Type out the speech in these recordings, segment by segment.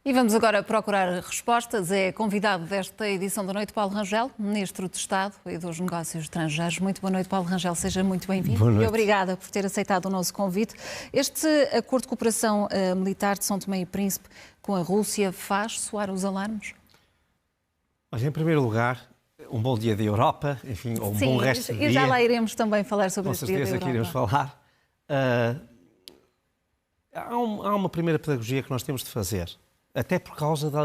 E vamos agora procurar respostas. É convidado desta edição da Noite Paulo Rangel, Ministro de Estado e dos Negócios Estrangeiros. Muito boa noite, Paulo Rangel. Seja muito bem-vindo. Boa noite. E obrigada por ter aceitado o nosso convite. Este acordo de cooperação militar de São Tomé e Príncipe com a Rússia faz soar os alarmes? Em primeiro lugar, um bom dia da Europa, enfim, ou um bom resto de dia. E já lá iremos também falar sobre este dia da Europa. Com certeza que iremos falar. Há uma primeira pedagogia que nós temos de fazer, até por causa de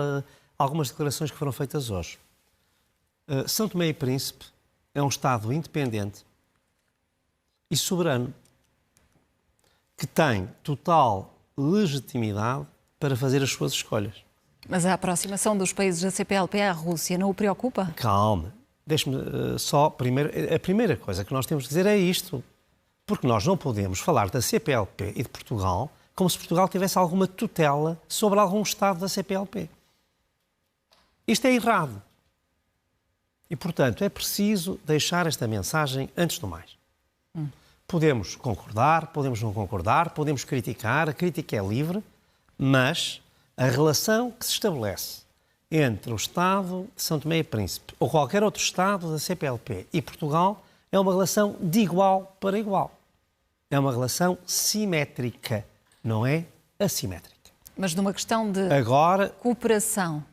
algumas declarações que foram feitas hoje. São Tomé e Príncipe é um Estado independente e soberano, que tem total legitimidade para fazer as suas escolhas. Mas a aproximação dos países da CPLP à Rússia não o preocupa? Calma. Deixe-me só primeiro... A primeira coisa que nós temos de dizer é isto. Porque nós não podemos falar da CPLP e de Portugal como se Portugal tivesse alguma tutela sobre algum Estado da CPLP. Isto é errado. E, portanto, é preciso deixar esta mensagem antes do mais. Podemos concordar, podemos não concordar, podemos criticar, a crítica é livre, mas a relação que se estabelece entre o Estado de São Tomé e Príncipe ou qualquer outro Estado da CPLP e Portugal é uma relação de igual para igual. É uma relação simétrica, não é assimétrica. Mas numa questão de cooperação,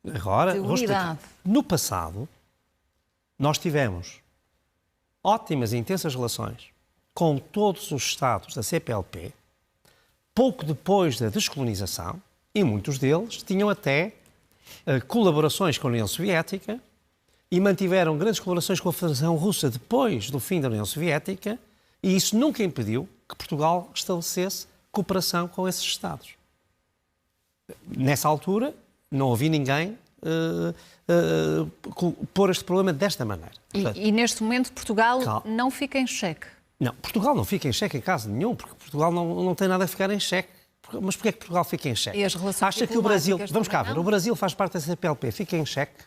de unidade. No passado, nós tivemos ótimas e intensas relações com todos os Estados da CPLP, pouco depois da descolonização, e muitos deles tinham até colaborações com a União Soviética e mantiveram grandes colaborações com a Federação Russa depois do fim da União Soviética, e isso nunca impediu que Portugal estabelecesse cooperação com esses Estados. Nessa altura, não ouvi ninguém pôr este problema desta maneira. Portanto, e neste momento Portugal não fica em xeque? Não, Portugal não fica em xeque em caso nenhum, porque Portugal não tem nada a ficar em xeque. Mas porquê é que Portugal fica em xeque? E as relações Acha que o Brasil... Vamos cá não? ver, o Brasil faz parte da CPLP, fica em xeque.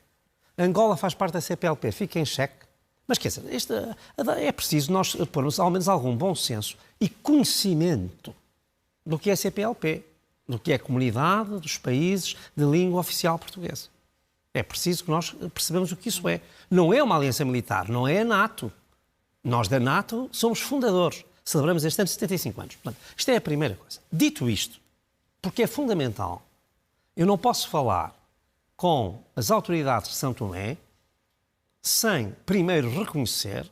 Angola faz parte da CPLP, fica em xeque. Mas quer dizer, é preciso nós pormos ao menos algum bom senso e conhecimento do que é CPLP, do que é a comunidade dos países de língua oficial portuguesa. É preciso que nós percebamos o que isso é. Não é uma aliança militar, não é a NATO. Nós da NATO somos fundadores. Celebramos este ano 75 anos. Portanto, isto é a primeira coisa. Dito isto, porque é fundamental, eu não posso falar com as autoridades de São Tomé sem primeiro reconhecer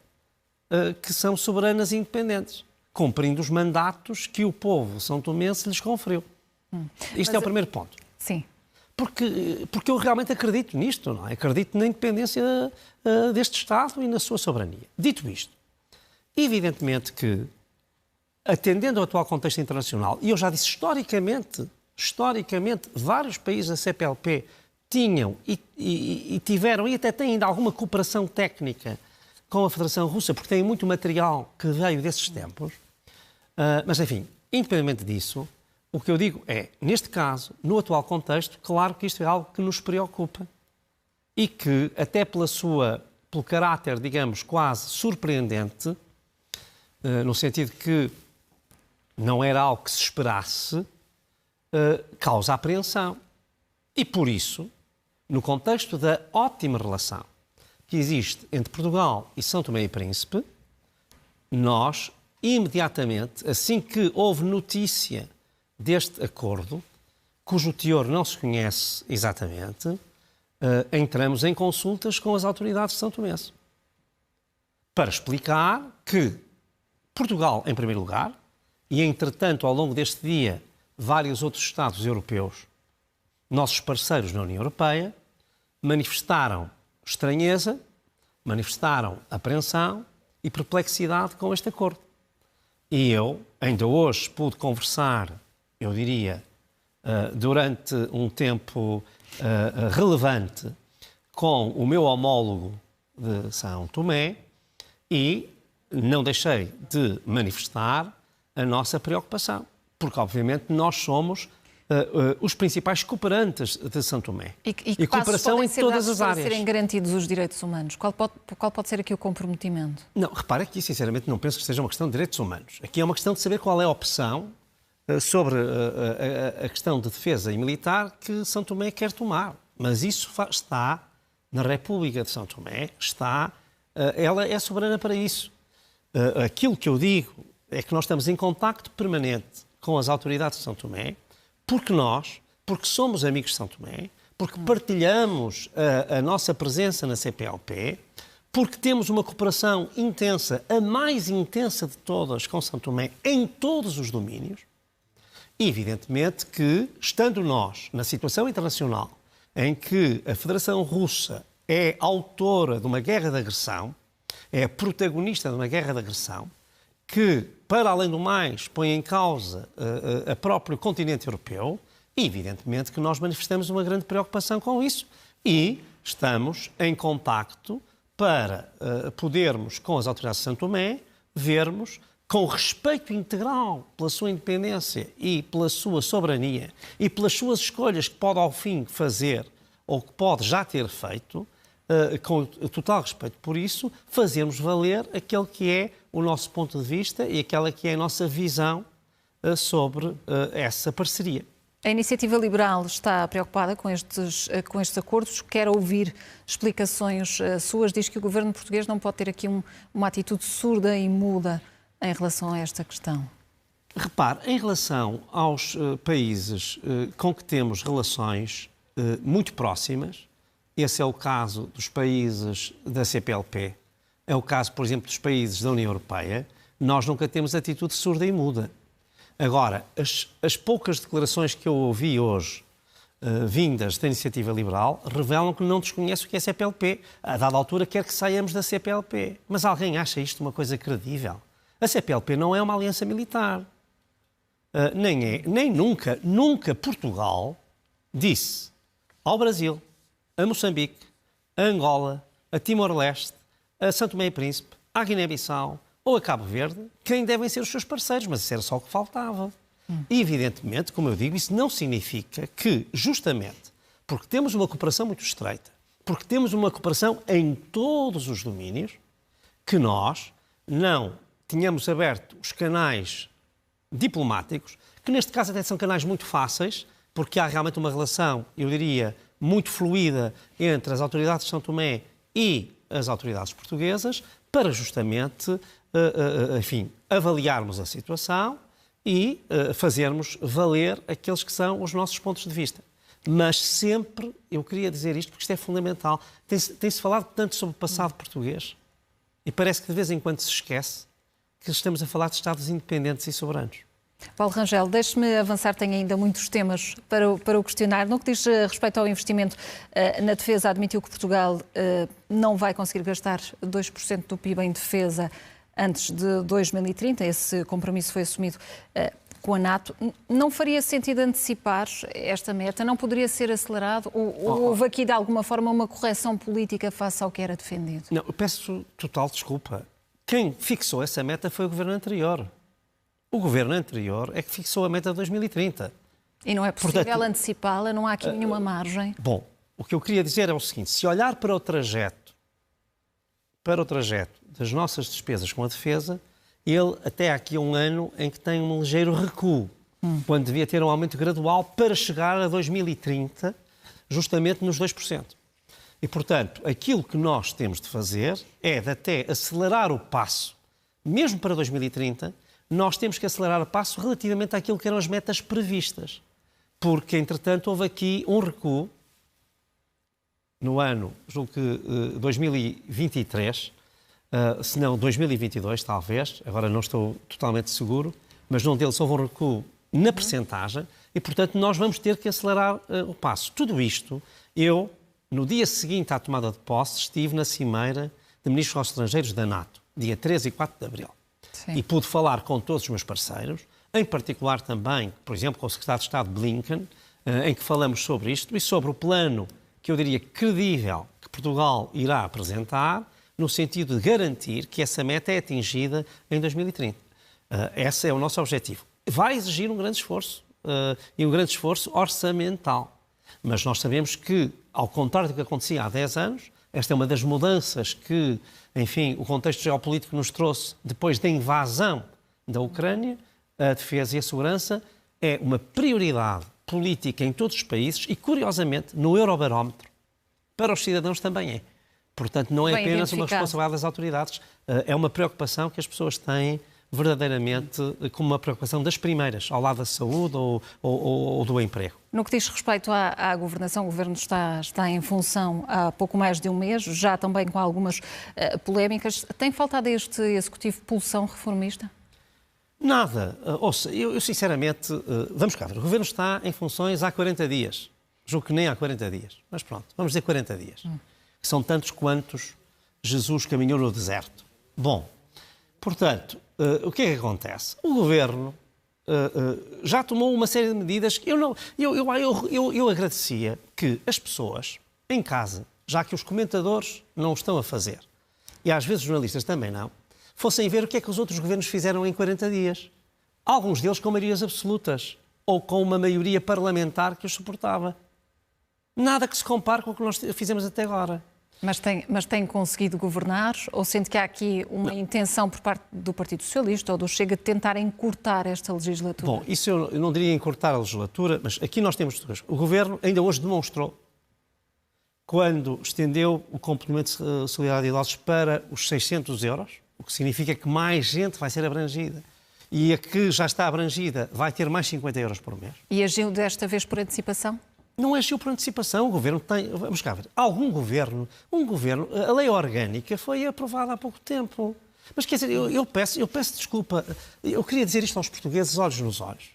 que são soberanas e independentes, cumprindo os mandatos que o povo são-tomense lhes conferiu. Isto é o primeiro ponto. Sim. Porque eu realmente acredito nisto, não é? Acredito na independência deste Estado e na sua soberania. Dito isto, evidentemente que, atendendo ao atual contexto internacional, e eu já disse historicamente, vários países da CPLP tinham e tiveram e até têm ainda alguma cooperação técnica com a Federação Russa, porque têm muito material que veio desses tempos. Mas, enfim, independentemente disso, o que eu digo é, neste caso, no atual contexto, claro que isto é algo que nos preocupa e que, até pelo caráter, digamos, quase surpreendente, no sentido que não era algo que se esperasse, causa apreensão. E, por isso, no contexto da ótima relação que existe entre Portugal e São Tomé e Príncipe, nós, imediatamente, assim que houve notícia deste acordo, cujo teor não se conhece exatamente, entramos em consultas com as autoridades de São Tomé para explicar que Portugal, em primeiro lugar, e, entretanto, ao longo deste dia, vários outros Estados europeus, nossos parceiros na União Europeia, manifestaram estranheza, manifestaram apreensão e perplexidade com este acordo. E eu, ainda hoje, pude conversar, eu diria, durante um tempo relevante com o meu homólogo de São Tomé e não deixei de manifestar a nossa preocupação, porque, obviamente, nós somos os principais cooperantes de São Tomé. E cooperação em todas as áreas. Para serem garantidos os direitos humanos, qual pode ser aqui o comprometimento? Não, repara que, sinceramente, não penso que seja uma questão de direitos humanos. Aqui é uma questão de saber qual é a opção sobre a questão de defesa e militar que São Tomé quer tomar. Mas isso está na República de São Tomé, ela é soberana para isso. Aquilo que eu digo é que nós estamos em contacto permanente com as autoridades de São Tomé, porque somos amigos de São Tomé, porque partilhamos a nossa presença na CPLP, porque temos uma cooperação intensa, a mais intensa de todas com São Tomé, em todos os domínios. E, evidentemente, que, estando nós na situação internacional em que a Federação Russa é autora de uma guerra de agressão, é protagonista de uma guerra de agressão, que, para além do mais, põe em causa o próprio continente europeu, e, evidentemente, que nós manifestamos uma grande preocupação com isso e estamos em contacto para podermos, com as autoridades de São Tomé, vermos, com respeito integral pela sua independência e pela sua soberania e pelas suas escolhas que pode ao fim fazer ou que pode já ter feito, com total respeito por isso, fazermos valer aquele que é o nosso ponto de vista e aquela que é a nossa visão sobre essa parceria. A Iniciativa Liberal está preocupada com estes acordos, quer ouvir explicações suas, diz que o governo português não pode ter aqui uma atitude surda e muda em relação a esta questão. Repare, em relação aos países com que temos relações muito próximas, esse é o caso dos países da CPLP, é o caso, por exemplo, dos países da União Europeia, nós nunca temos atitude surda e muda. Agora, as poucas declarações que eu ouvi hoje, vindas da Iniciativa Liberal, revelam que não desconhece o que é a CPLP. A dada altura quer que saiamos da CPLP. Mas alguém acha isto uma coisa credível? A CPLP não é uma aliança militar. Nem nunca Portugal disse ao Brasil, a Moçambique, a Angola, a Timor-Leste, a São Tomé e Príncipe, a Guiné-Bissau ou a Cabo Verde, quem devem ser os seus parceiros, mas isso era só o que faltava. E, evidentemente, como eu digo, isso não significa que, justamente, porque temos uma cooperação muito estreita, porque temos uma cooperação em todos os domínios, que nós não tínhamos aberto os canais diplomáticos, que neste caso até são canais muito fáceis, porque há realmente uma relação, eu diria, muito fluida entre as autoridades de São Tomé e as autoridades portuguesas, para justamente, enfim, avaliarmos a situação e fazermos valer aqueles que são os nossos pontos de vista. Mas sempre, eu queria dizer isto porque isto é fundamental, tem-se falado tanto sobre o passado português e parece que de vez em quando se esquece que estamos a falar de Estados independentes e soberanos. Paulo Rangel, deixe-me avançar, tenho ainda muitos temas para o questionar. No que diz respeito ao investimento na defesa, admitiu que Portugal não vai conseguir gastar 2% do PIB em defesa antes de 2030. Esse compromisso foi assumido com a NATO. Não faria sentido antecipar esta meta? Não poderia ser acelerado? Ou houve aqui, de alguma forma, uma correção política face ao que era defendido? Não, eu peço total desculpa. Quem fixou essa meta foi o governo anterior. O governo anterior é que fixou a meta de 2030. E não é possível antecipá-la? Não há aqui nenhuma margem? Bom, o que eu queria dizer é o seguinte, se olhar para o trajeto das nossas despesas com a defesa, ele até há aqui um ano em que tem um ligeiro recuo, quando devia ter um aumento gradual para chegar a 2030, justamente nos 2%. E, portanto, aquilo que nós temos de fazer é de até acelerar o passo, mesmo para 2030, nós temos que acelerar o passo relativamente àquilo que eram as metas previstas. Porque, entretanto, houve aqui um recuo no ano, julgo que 2023, se não 2022, talvez, agora não estou totalmente seguro, mas num deles houve um recuo na percentagem e, portanto, nós vamos ter que acelerar o passo. Tudo isto, eu, no dia seguinte à tomada de posse, estive na Cimeira de Ministros dos Estrangeiros da NATO, dia 3 e 4 de abril. Sim. E pude falar com todos os meus parceiros, em particular também, por exemplo, com o Secretário de Estado Blinken, em que falamos sobre isto e sobre o plano que eu diria credível que Portugal irá apresentar, no sentido de garantir que essa meta é atingida em 2030. Esse é o nosso objetivo. Vai exigir um grande esforço, e um grande esforço orçamental. Mas nós sabemos que, ao contrário do que acontecia há 10 anos, esta é uma das mudanças que, enfim, o contexto geopolítico nos trouxe depois da invasão da Ucrânia, a defesa e a segurança é uma prioridade política em todos os países e, curiosamente, no Eurobarómetro, para os cidadãos também é. Portanto, não é Bem apenas uma identificado. responsabilidade das autoridades, é uma preocupação que as pessoas têm verdadeiramente como uma preocupação das primeiras, ao lado da saúde ou do emprego. No que diz respeito à governação, o Governo está em função há pouco mais de um mês, já também com algumas polémicas. Tem faltado a este Executivo pulsão reformista? Nada. Ouça, eu sinceramente, vamos cá ver, o Governo está em funções há 40 dias. Julgo que nem há 40 dias, mas pronto, vamos dizer 40 dias. Que são tantos quantos Jesus caminhou no deserto. Bom, portanto, o que é que acontece? O Governo já tomou uma série de medidas que eu agradecia que as pessoas em casa, já que os comentadores não o estão a fazer, e às vezes os jornalistas também não, fossem ver o que é que os outros governos fizeram em 40 dias. Alguns deles com maiorias absolutas, ou com uma maioria parlamentar que os suportava. Nada que se compare com o que nós fizemos até agora. Mas tem conseguido governar ou sente que há aqui uma intenção por parte do Partido Socialista ou do Chega de tentar encurtar esta legislatura? Bom, isso eu não diria encurtar a legislatura, mas aqui nós temos duas. O Governo ainda hoje demonstrou, quando estendeu o complemento de solidariedade de idosos para os 600 euros, o que significa que mais gente vai ser abrangida. E a que já está abrangida vai ter mais 50 euros por mês. E agiu desta vez por antecipação? Não agiu por antecipação. O Governo tem... Vamos cá ver. Um governo... A lei orgânica foi aprovada há pouco tempo. Mas quer dizer, eu peço desculpa. Eu queria dizer isto aos portugueses, olhos nos olhos.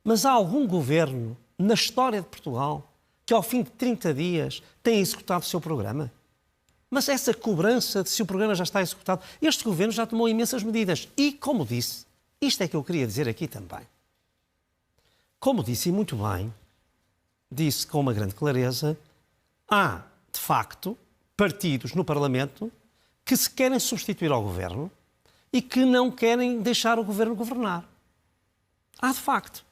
Mas há algum governo na história de Portugal que ao fim de 30 dias tem executado o seu programa? Mas essa cobrança de se o programa já está executado... Este Governo já tomou imensas medidas. E, como disse, isto é que eu queria dizer aqui também. Como disse, e muito bem, disse com uma grande clareza, há, de facto, partidos no Parlamento que se querem substituir ao Governo e que não querem deixar o Governo governar. Há, de facto.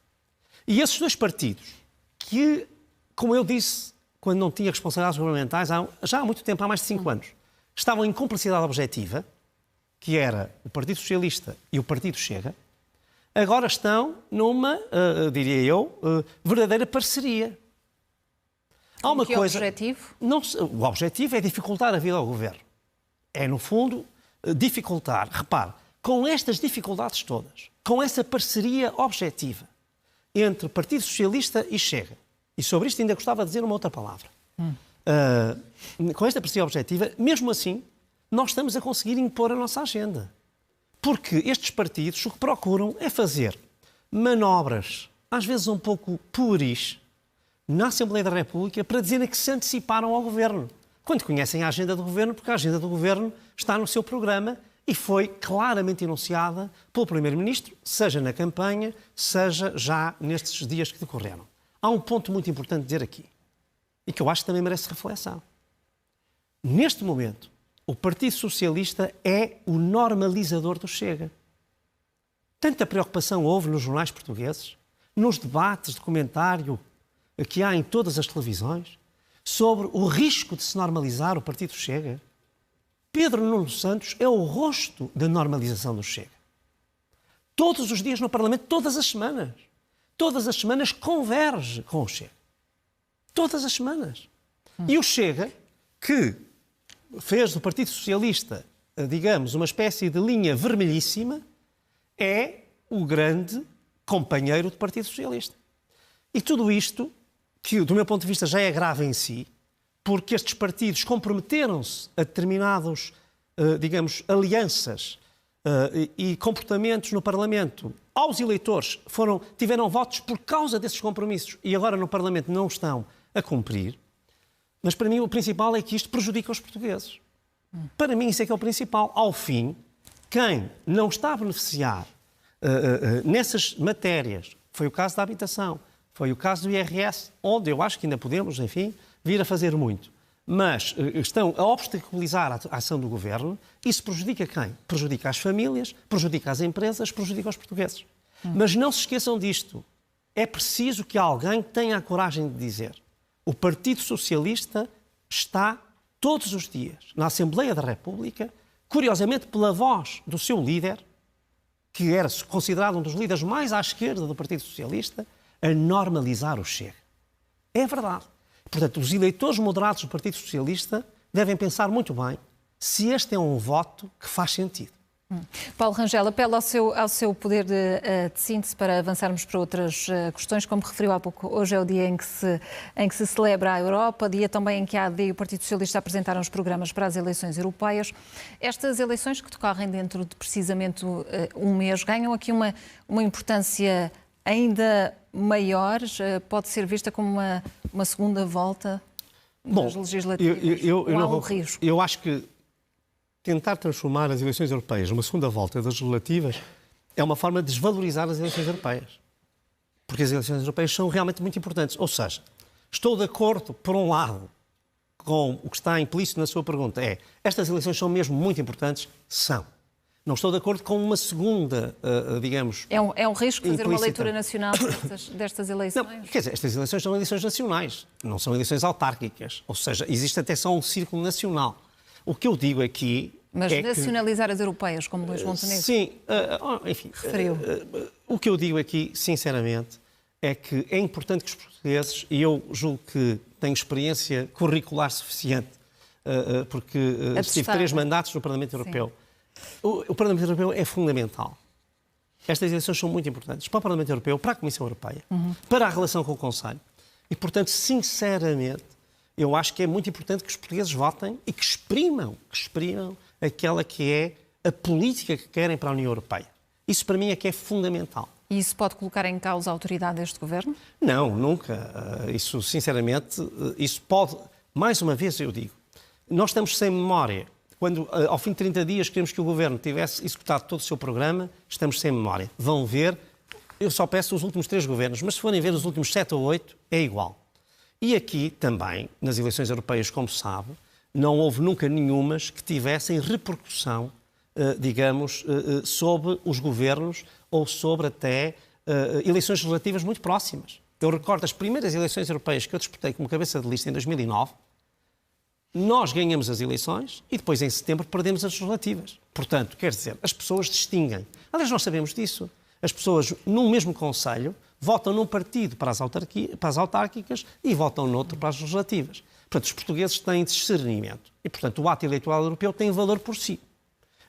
E esses dois partidos, que, como eu disse, quando não tinha responsabilidades governamentais, já há muito tempo, há mais de 5 anos, estavam em cumplicidade objetiva, que era o Partido Socialista e o Partido Chega, agora estão numa, diria eu, verdadeira parceria. Há uma coisa... objetivo? O objetivo é dificultar a vida ao Governo. É, no fundo, dificultar. Repare, com estas dificuldades todas, com essa parceria objetiva entre Partido Socialista e Chega, e sobre isto ainda gostava de dizer uma outra palavra, com esta parceria objetiva, mesmo assim, nós estamos a conseguir impor a nossa agenda. Porque estes partidos o que procuram é fazer manobras, às vezes um pouco pueris, na Assembleia da República para dizerem que se anteciparam ao Governo. Quando conhecem a agenda do Governo, porque a agenda do Governo está no seu programa e foi claramente enunciada pelo Primeiro-Ministro, seja na campanha, seja já nestes dias que decorreram. Há um ponto muito importante de dizer aqui, e que eu acho que também merece reflexão. Neste momento, o Partido Socialista é o normalizador do Chega. Tanta preocupação houve nos jornais portugueses, nos debates de comentário que há em todas as televisões, sobre o risco de se normalizar o Partido Chega. Pedro Nuno Santos é o rosto da normalização do Chega. Todos os dias no Parlamento, todas as semanas converge com o Chega. Todas as semanas. E o Chega, que fez do Partido Socialista, digamos, uma espécie de linha vermelhíssima, é o grande companheiro do Partido Socialista. E tudo isto, que do meu ponto de vista já é grave em si, porque estes partidos comprometeram-se a determinados, digamos, alianças e comportamentos no Parlamento aos eleitores, tiveram votos por causa desses compromissos e agora no Parlamento não estão a cumprir. Mas para mim o principal é que isto prejudica os portugueses. Para mim isso é que é o principal. Ao fim, quem não está a beneficiar nessas matérias, foi o caso da habitação, foi o caso do IRS, onde eu acho que ainda podemos, enfim, vir a fazer muito. Mas estão a obstaculizar a ação do Governo. Isso prejudica quem? Prejudica as famílias, prejudica as empresas, prejudica os portugueses. Mas não se esqueçam disto. É preciso que alguém tenha a coragem de dizer: o Partido Socialista está todos os dias na Assembleia da República, curiosamente pela voz do seu líder, que era considerado um dos líderes mais à esquerda do Partido Socialista, a normalizar o Chega. É verdade. Portanto, os eleitores moderados do Partido Socialista devem pensar muito bem se este é um voto que faz sentido. Paulo Rangel, apelo ao seu poder de síntese para avançarmos para outras questões. Como referiu há pouco, hoje é o dia em que se celebra a Europa, dia também em que a AD e o Partido Socialista apresentaram os programas para as eleições europeias. Estas eleições, que decorrem dentro de precisamente um mês, ganham aqui uma importância ainda maior? Pode ser vista como uma segunda volta das legislativas? Ou há um risco? Eu acho que tentar transformar as eleições europeias numa segunda volta das legislativas é uma forma de desvalorizar as eleições europeias. Porque as eleições europeias são realmente muito importantes. Ou seja, estou de acordo, por um lado, com o que está implícito na sua pergunta. Estas eleições são mesmo muito importantes? São. Não estou de acordo com uma segunda, digamos... É um risco fazer uma leitura nacional destas eleições? Não, quer dizer, estas eleições são eleições nacionais, não são eleições autárquicas. Ou seja, existe até só um círculo nacional. O que eu digo aqui... Mas nacionalizar as europeias, como Luís Montenegro? Sim, enfim. Referiu. O que eu digo aqui, sinceramente, é que é importante que os portugueses, e eu julgo que tenho experiência curricular suficiente, porque tive 3 mandatos no Parlamento Europeu. O Parlamento Europeu é fundamental. Estas eleições são muito importantes para o Parlamento Europeu, para a Comissão Europeia, para a relação com o Conselho. E, portanto, sinceramente, eu acho que é muito importante que os portugueses votem e que exprimam aquela que é a política que querem para a União Europeia. Isso, para mim, é que é fundamental. E isso pode colocar em causa a autoridade deste governo? Não, nunca. Isso, sinceramente, isso pode... Mais uma vez, eu digo, nós estamos sem memória. Quando, ao fim de 30 dias, queremos que o governo tivesse executado todo o seu programa, estamos sem memória. Vão ver, eu só peço os últimos 3 governos, mas se forem ver os últimos 7 ou 8, é igual. E aqui também, nas eleições europeias, como sabe, não houve nunca nenhumas que tivessem repercussão, digamos, sobre os governos ou sobre até eleições legislativas muito próximas. Eu recordo as primeiras eleições europeias que eu disputei como cabeça de lista em 2009. Nós ganhamos as eleições e depois, em setembro, perdemos as legislativas. Portanto, quer dizer, as pessoas distinguem. Aliás, nós sabemos disso. As pessoas, num mesmo conselho, votam num partido para as autárquicas e votam noutro para as legislativas. Portanto, os portugueses têm discernimento. E, portanto, o ato eleitoral europeu tem valor por si.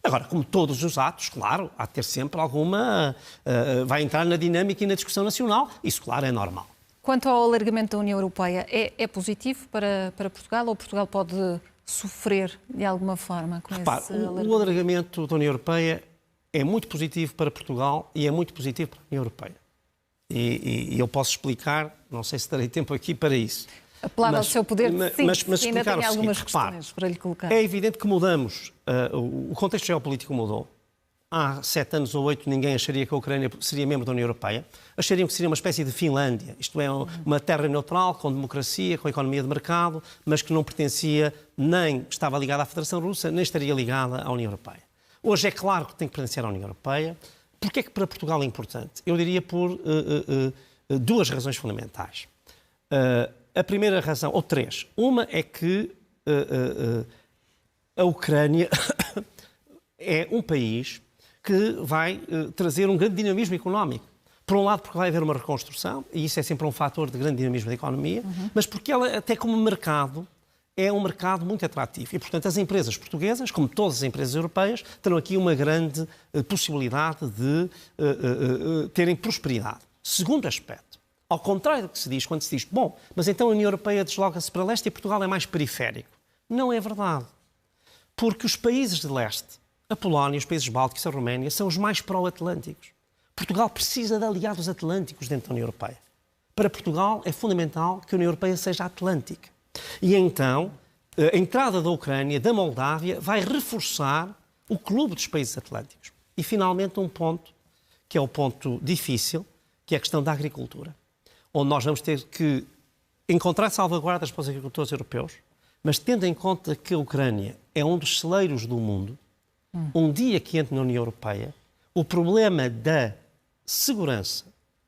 Agora, como todos os atos, claro, há de ter sempre alguma... vai entrar na dinâmica e na discussão nacional. Isso, claro, é normal. Quanto ao alargamento da União Europeia, é positivo para Portugal ou Portugal pode sofrer de alguma forma com esse alargamento? O alargamento da União Europeia é muito positivo para Portugal e é muito positivo para a União Europeia. E eu posso explicar, não sei se terei tempo aqui para isso. Apelava ao seu poder de síntese, mas ainda tem algumas repare, questões para lhe colocar. É evidente que mudamos, o contexto geopolítico mudou. Há 7 anos ou 8 ninguém acharia que a Ucrânia seria membro da União Europeia. Achariam que seria uma espécie de Finlândia. Isto é, uma terra neutral, com democracia, com economia de mercado, mas que não pertencia, nem estava ligada à Federação Russa, nem estaria ligada à União Europeia. Hoje é claro que tem que pertencer à União Europeia. Porquê é que para Portugal é importante? Eu diria por 2 razões fundamentais. A primeira razão, ou 3. Uma é que a Ucrânia é um país que vai trazer um grande dinamismo económico. Por um lado, porque vai haver uma reconstrução, e isso é sempre um fator de grande dinamismo da economia, mas porque ela, até como mercado, é um mercado muito atrativo. E, portanto, as empresas portuguesas, como todas as empresas europeias, terão aqui uma grande possibilidade de terem prosperidade. Segundo aspecto, ao contrário do que se diz quando se diz, bom, mas então a União Europeia desloca-se para leste e Portugal é mais periférico. Não é verdade. Porque os países de leste, a Polónia, os países bálticos, a Roménia, são os mais pró-atlânticos. Portugal precisa de aliados atlânticos dentro da União Europeia. Para Portugal é fundamental que a União Europeia seja atlântica. E então, a entrada da Ucrânia, da Moldávia, vai reforçar o clube dos países atlânticos. E, finalmente, um ponto, que é o ponto difícil, que é a questão da agricultura. Onde nós vamos ter que encontrar salvaguardas para os agricultores europeus, mas tendo em conta que a Ucrânia é um dos celeiros do mundo, um dia que entre na União Europeia, o problema da segurança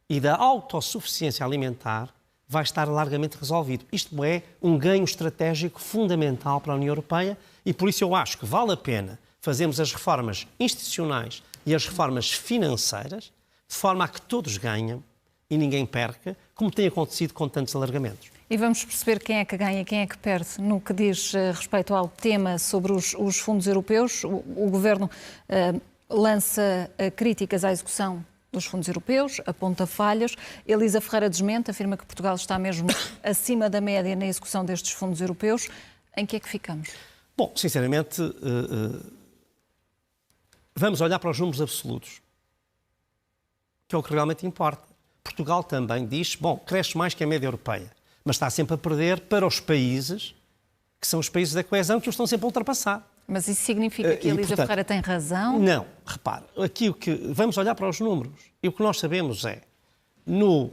e da autossuficiência alimentar vai estar largamente resolvido. Isto é um ganho estratégico fundamental para a União Europeia e por isso eu acho que vale a pena fazermos as reformas institucionais e as reformas financeiras, de forma a que todos ganhem e ninguém perca, como tem acontecido com tantos alargamentos. E vamos perceber quem é que ganha e quem é que perde no que diz respeito ao tema sobre os fundos europeus. O Governo lança críticas à execução dos fundos europeus, aponta falhas. Elisa Ferreira desmente, afirma que Portugal está mesmo acima da média na execução destes fundos europeus. Em que é que ficamos? Bom, sinceramente, vamos olhar para os números absolutos, que é o que realmente importa. Portugal também diz, bom, cresce mais que a média europeia, mas está sempre a perder para os países que são os países da coesão, que os estão sempre a ultrapassar. Mas isso significa que a Elisa Ferreira tem razão? Não, repare, vamos olhar para os números. E o que nós sabemos é, no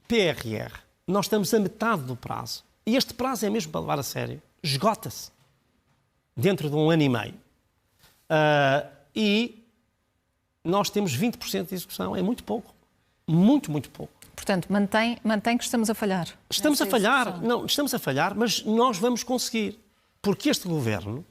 PRR, nós estamos a metade do prazo. E este prazo é mesmo para levar a sério. Esgota-se dentro de um ano e meio. E nós temos 20% de execução. É muito pouco. Muito, muito pouco. Portanto, mantém que estamos a falhar. Estamos a falhar. Não, estamos a falhar, mas nós vamos conseguir. Porque este governo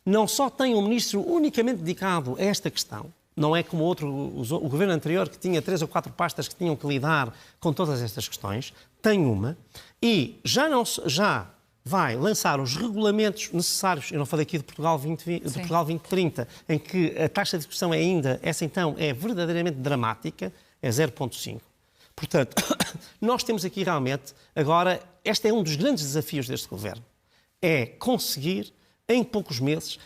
não só tem um ministro unicamente dedicado a esta questão, não é como o governo anterior que tinha 3 ou 4 pastas que tinham que lidar com todas estas questões, tem uma, e já vai lançar os regulamentos necessários, eu não falei aqui de Portugal 2030, em que a taxa de execução essa então é verdadeiramente dramática, é 0,5. Portanto, nós temos aqui realmente, agora, este é um dos grandes desafios deste governo, é conseguir em poucos meses,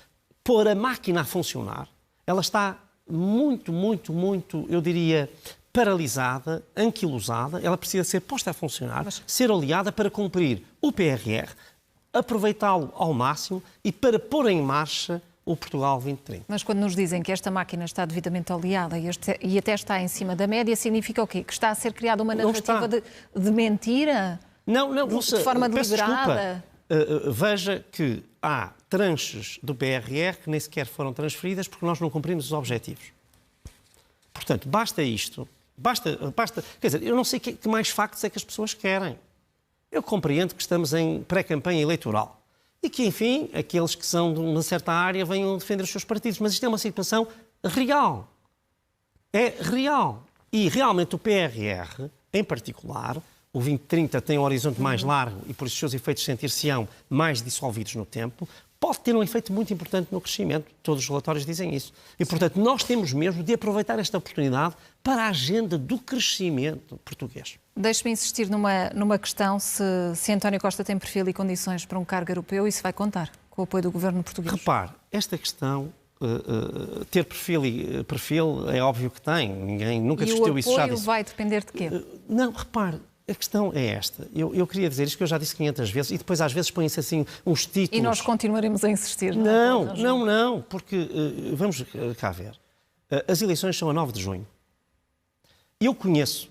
pôr a máquina a funcionar. Ela está muito, eu diria, paralisada, anquilosada. Ela precisa ser posta a funcionar, ser oleada para cumprir o PRR, aproveitá-lo ao máximo e para pôr em marcha o Portugal 2030. Mas quando nos dizem que esta máquina está devidamente oleada e até está em cima da média, significa o quê? Que está a ser criada uma narrativa de mentira? Não, de forma deliberada? Veja que há tranches do PRR que nem sequer foram transferidas porque nós não cumprimos os objetivos. Portanto, basta isto. Quer dizer, eu não sei que mais factos é que as pessoas querem. Eu compreendo que estamos em pré-campanha eleitoral e que, enfim, aqueles que são de uma certa área venham defender os seus partidos, mas isto é uma situação real. É real. E realmente o PRR, em particular, o 2030 tem um horizonte mais largo e, por isso, os seus efeitos sentir-se-ão mais dissolvidos no tempo, pode ter um efeito muito importante no crescimento. Todos os relatórios dizem isso. E, portanto, nós temos mesmo de aproveitar esta oportunidade para a agenda do crescimento português. Deixe-me insistir numa questão, se António Costa tem perfil e condições para um cargo europeu, isso vai contar com o apoio do governo português? Repare, esta questão, ter perfil é óbvio que tem. Ninguém nunca discutiu isso. E o apoio vai depender de quê? Não, repare. A questão é esta. Eu queria dizer isto que eu já disse 500 vezes e depois às vezes põem-se assim uns títulos. E nós continuaremos a insistir. Não, porque vamos cá ver. As eleições são a 9 de junho. Eu conheço,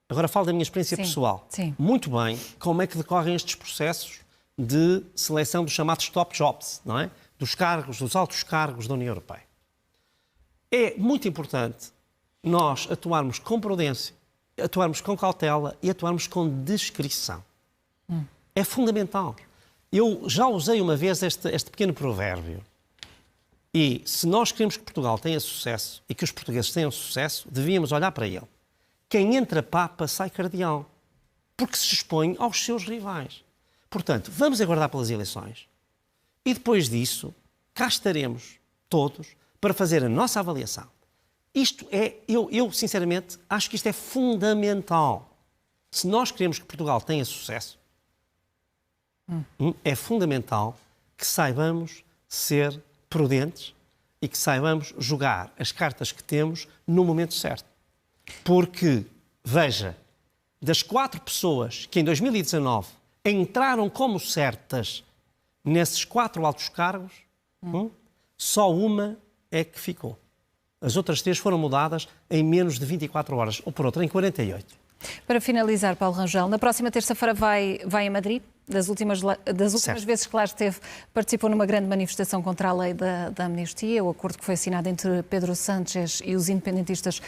agora falo da minha experiência pessoal, muito bem como é que decorrem estes processos de seleção dos chamados top jobs, não é? Dos altos cargos da União Europeia. É muito importante nós atuarmos com prudência, atuarmos com cautela e atuarmos com discrição. É fundamental. Eu já usei uma vez este pequeno provérbio. E se nós queremos que Portugal tenha sucesso e que os portugueses tenham sucesso, devíamos olhar para ele. Quem entra papa sai cardeal, porque se expõe aos seus rivais. Portanto, vamos aguardar pelas eleições e depois disso cá estaremos todos para fazer a nossa avaliação. Isto é, eu sinceramente acho que isto é fundamental. Se nós queremos que Portugal tenha sucesso, é fundamental que saibamos ser prudentes e que saibamos jogar as cartas que temos no momento certo. Porque, veja, das 4 pessoas que em 2019 entraram como certas nesses 4 altos cargos, só uma é que ficou. As outras 3 foram mudadas em menos de 24 horas, ou por outra, em 48. Para finalizar, Paulo Rangel, na próxima terça-feira vai a Madrid. Das últimas vezes que lá esteve, participou numa grande manifestação contra a lei da amnistia, o acordo que foi assinado entre Pedro Sánchez e os independentistas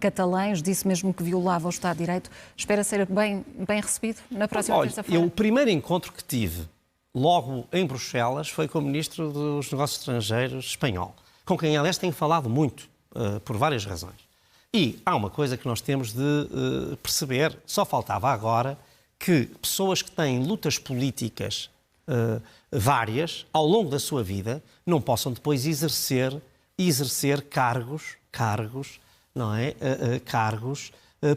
catalães, disse mesmo que violava o Estado de Direito. Espera ser bem recebido na próxima terça-feira? O primeiro encontro que tive, logo em Bruxelas, foi com o Ministro dos Negócios Estrangeiros espanhol. com quem, aliás, tenho falado muito, por várias razões. E há uma coisa que nós temos de perceber, só faltava agora que pessoas que têm lutas políticas várias ao longo da sua vida não possam depois exercer cargos, não é? Cargos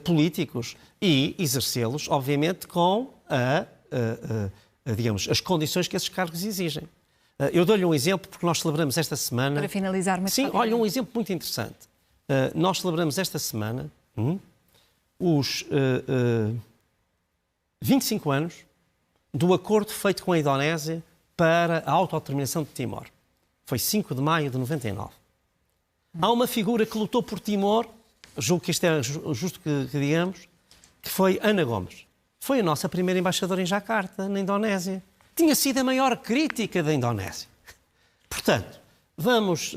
políticos e exercê-los, obviamente, com digamos, as condições que esses cargos exigem. Eu dou-lhe um exemplo, porque nós celebramos esta semana... Para finalizar, muito Sim, olha, um exemplo muito interessante. Nós celebramos esta semana os 25 anos do acordo feito com a Indonésia para a autodeterminação de Timor. Foi 5 de maio de 99. Há uma figura que lutou por Timor, julgo que isto é justo que digamos, que foi Ana Gomes. Foi a nossa primeira embaixadora em Jacarta, na Indonésia. Tinha sido a maior crítica da Indonésia. Portanto, vamos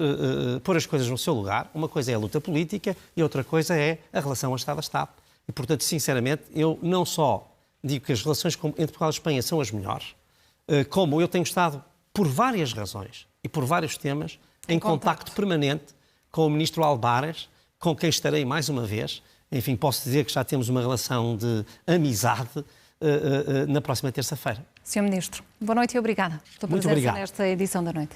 pôr as coisas no seu lugar. Uma coisa é a luta política e outra coisa é a relação Estado a Estado. E, portanto, sinceramente, eu não só digo que as relações entre Portugal e Espanha são as melhores, como eu tenho estado, por várias razões e por vários temas, em contacto permanente com o Ministro Albares, com quem estarei mais uma vez. Enfim, posso dizer que já temos uma relação de amizade na próxima terça-feira. Sr. Ministro, boa noite e obrigada pela presença nesta edição da noite.